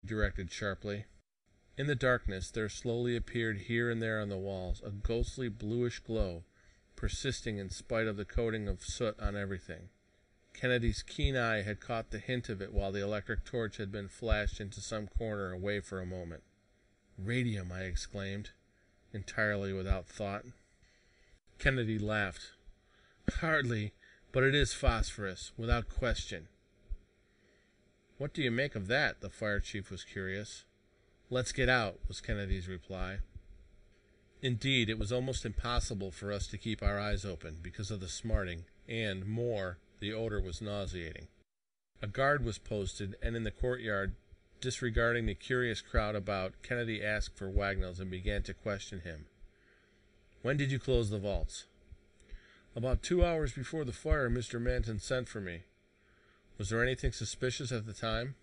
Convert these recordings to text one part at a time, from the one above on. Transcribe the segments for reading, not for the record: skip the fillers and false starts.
directed sharply. In the darkness there slowly appeared here and there on the walls a ghostly bluish glow, persisting in spite of the coating of soot on everything. Kennedy's keen eye had caught the hint of it while the electric torch had been flashed into some corner away for a moment. "Radium," I exclaimed, entirely without thought. Kennedy laughed. "Hardly, but it is phosphorus, without question." "What do you make of that?" the fire chief was curious. "Let's get out," was Kennedy's reply. Indeed, it was almost impossible for us to keep our eyes open because of the smarting, and, more, the odor was nauseating. A guard was posted, and in the courtyard, disregarding the curious crowd about, Kennedy asked for Wagnalls and began to question him. "When did you close the vaults?" "About 2 hours before the fire, Mr. Manton sent for me." "Was there anything suspicious at the time?"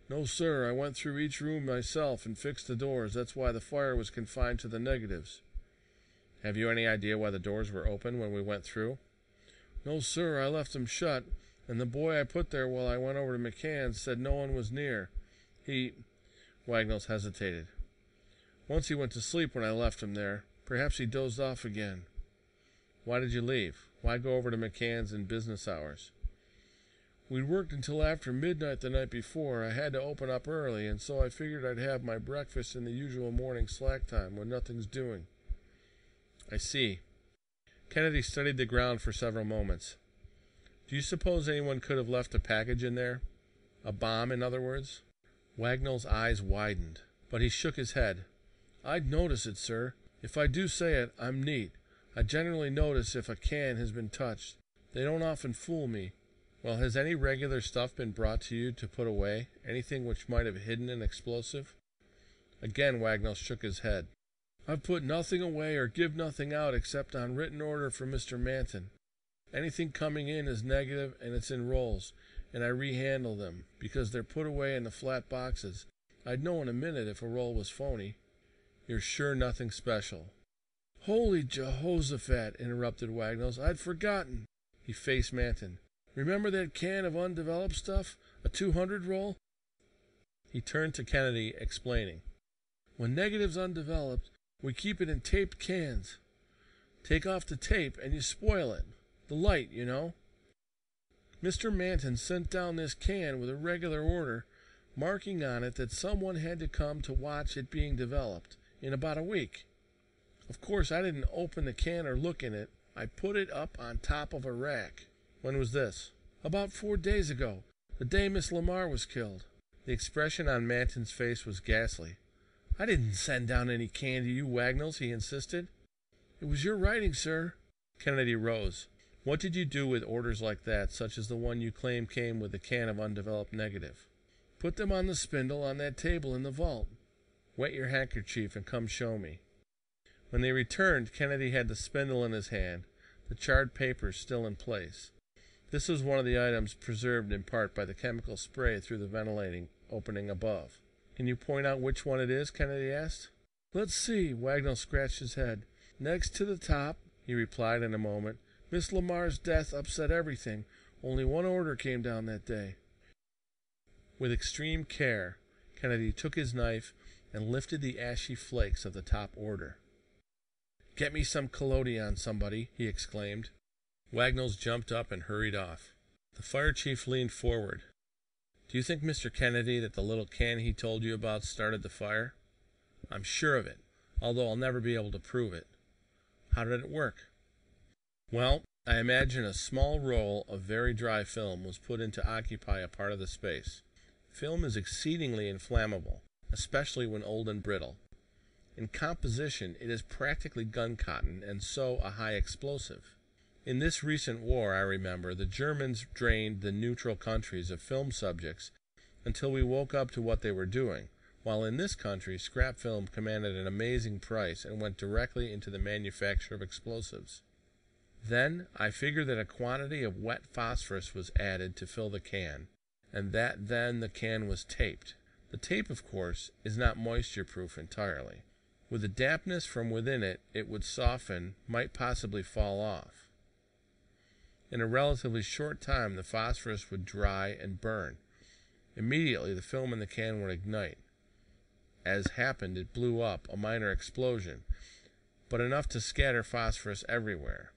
"No, sir. I went through each room myself and fixed the doors. That's why the fire was confined to the negatives." "Have you any idea why the doors were open when we went through?" "No, sir. I left them shut, and the boy I put there while I went over to McCann's said no one was near. Wagnalls hesitated. "Once he went to sleep when I left him there. Perhaps he dozed off again." "Why did you leave? Why go over to McCann's in business hours?" "We'd worked until after midnight the night before. I had to open up early, and so I figured I'd have my breakfast in the usual morning slack time when nothing's doing." "I see." Kennedy studied the ground for several moments. "Do you suppose anyone could have left a package in there? A bomb, in other words?" Wagnall's eyes widened, but he shook his head. "I'd notice it, sir. If I do say it, I'm neat. I generally notice if a can has been touched. They don't often fool me." "Well, has any regular stuff been brought to you to put away? Anything which might have hidden an explosive?" Again Wagnall shook his head. "I've put nothing away or give nothing out except on written order from Mr. Manton. Anything coming in is negative and it's in rolls, and I rehandle them, because they're put away in the flat boxes. I'd know in a minute if a roll was phony." "You're sure nothing special?" "Holy Jehoshaphat," interrupted Wagnalls. "I'd forgotten." He faced Manton. "Remember that can of undeveloped stuff? A 200 roll?" He turned to Kennedy, explaining. "When negative's undeveloped, we keep it in taped cans. Take off the tape and you spoil it. The light, you know. Mr. Manton sent down this can with a regular order, marking on it that someone had to come to watch it being developed in about a week. Of course, I didn't open the can or look in it. I put it up on top of a rack." "When was this?" "About 4 days ago, the day Miss Lamar was killed." The expression on Manton's face was ghastly. "I didn't send down any can to you, Wagnalls," he insisted. "It was your writing, sir." Kennedy rose. "What did you do with orders like that, such as the one you claim came with a can of undeveloped negative?" "Put them on the spindle on that table in the vault." "Wet your handkerchief and come show me." When they returned, Kennedy had the spindle in his hand, the charred papers still in place. This was one of the items preserved in part by the chemical spray through the ventilating opening above. "Can you point out which one it is?" Kennedy asked. "Let's see." Wagnall scratched his head. "Next to the top," he replied in a moment. "Miss Lamar's death upset everything. Only one order came down that day." With extreme care, Kennedy took his knife and lifted the ashy flakes of the top order. "Get me some collodion, somebody," he exclaimed. Wagnalls jumped up and hurried off. The fire chief leaned forward. "Do you think, Mr. Kennedy, that the little can he told you about started the fire?" "I'm sure of it, although I'll never be able to prove it." "How did it work?" "Well, I imagine a small roll of very dry film was put in to occupy a part of the space. Film is exceedingly inflammable, especially when old and brittle. In composition, it is practically gun cotton, and so a high explosive. In this recent war, I remember, the Germans drained the neutral countries of film subjects until we woke up to what they were doing, while in this country, scrap film commanded an amazing price and went directly into the manufacture of explosives. Then I figured that a quantity of wet phosphorus was added to fill the can, and that then the can was taped. The tape, of course, is not moisture-proof entirely. With the dampness from within it, it would soften, might possibly fall off. In a relatively short time, the phosphorus would dry and burn. Immediately, the film in the can would ignite. As happened, it blew up, a minor explosion, but enough to scatter phosphorus everywhere.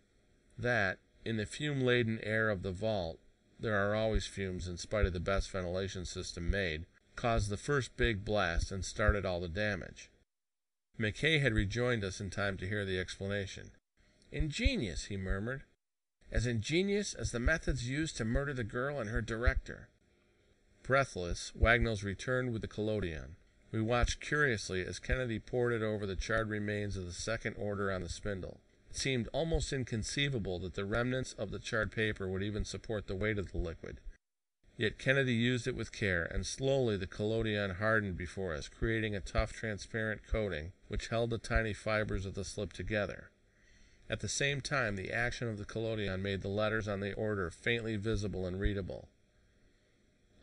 That, in the fume-laden air of the vault, there are always fumes in spite of the best ventilation system made, caused the first big blast and started all the damage. McKay had rejoined us in time to hear the explanation. "Ingenious," he murmured. "As ingenious as the methods used to murder the girl and her director." Breathless, Wagnalls returned with the collodion. We watched curiously as Kennedy poured it over the charred remains of the second order on the spindle. It seemed almost inconceivable that the remnants of the charred paper would even support the weight of the liquid. Yet Kennedy used it with care, and slowly the collodion hardened before us, creating a tough, transparent coating which held the tiny fibers of the slip together. At the same time, the action of the collodion made the letters on the order faintly visible and readable.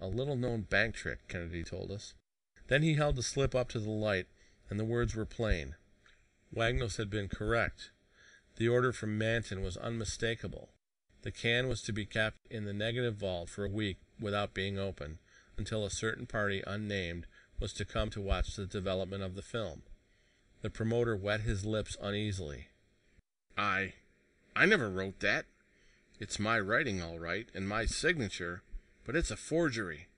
"A little-known bank trick," Kennedy told us. Then he held the slip up to the light, and the words were plain. Wagnalls had been correct. The order from Manton was unmistakable. The can was to be kept in the negative vault for a week without being opened, until a certain party unnamed was to come to watch the development of the film. The promoter wet his lips uneasily. I never wrote that. It's my writing all right, and my signature, but it's a forgery."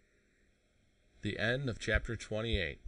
The end of chapter 28.